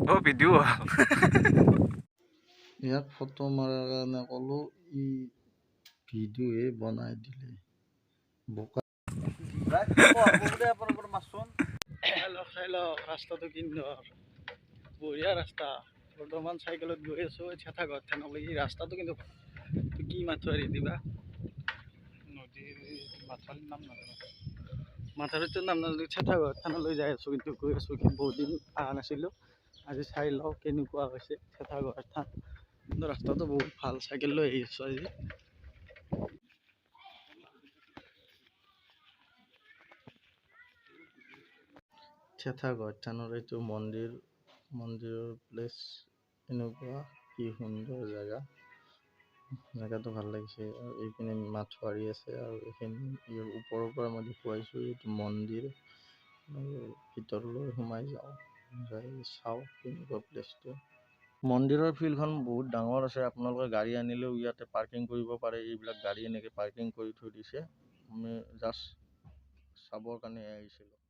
অ' video' ইয়াক photo মাৰাৰ কাৰণে ক'লো, ই ভিডিঅ'য়ে বনাই দিলে। বোকা খাই লওক ৰাস্তাটো কিন্দৰ বঢ়িয়া ৰাস্তা। বৰ্তমান চাইকেলত গৈ আছো চেঠাঘাট থানলৈকে। ৰাস্তাটো কিন্তু কি মাথাউৰি দিবা নদীৰ মাথাউৰিৰ নাম নাজানো, মাথাউৰিটোৰ নাম নাজানো। চেঠাঘাট থানলৈ যাই আছো, কিন্তু গৈ আছো বহুত দিন অহা নাছিলো। আজি চাই লওঁ কেনেকুৱা হৈছে চেঠাঘাট থান। কিন্তু ৰাস্তাটো বহুত ভাল, চাইকেল লৈ আহি আছো আজি। চেঠাঘাট থানৰ এইটো মন্দিৰৰ প্লেচ এনেকুৱা, কি সুন্দৰ জেগা। জেগাটো ভাল লাগিছে। আৰু এইপিনে মাথাউৰি আছে, আৰু এইখিনি ইয়াৰ ওপৰৰ পৰা মই দেখুৱাইছোঁ এইটো মন্দিৰ। আৰু ভিতৰলৈ সোমাই যাওঁ, যাই চাওঁ কেনেকুৱা প্লেচটো। মন্দিৰৰ ফিল্ডখন বহুত ডাঙৰ আছে। আপোনালোকে গাড়ী আনিলেও ইয়াতে পাৰ্কিং কৰিব পাৰে। এইবিলাক গাড়ী এনেকৈ পাৰ্কিং কৰি থৈ দিছে। আমি জাষ্ট চাবৰ কাৰণে আহিছিলোঁ।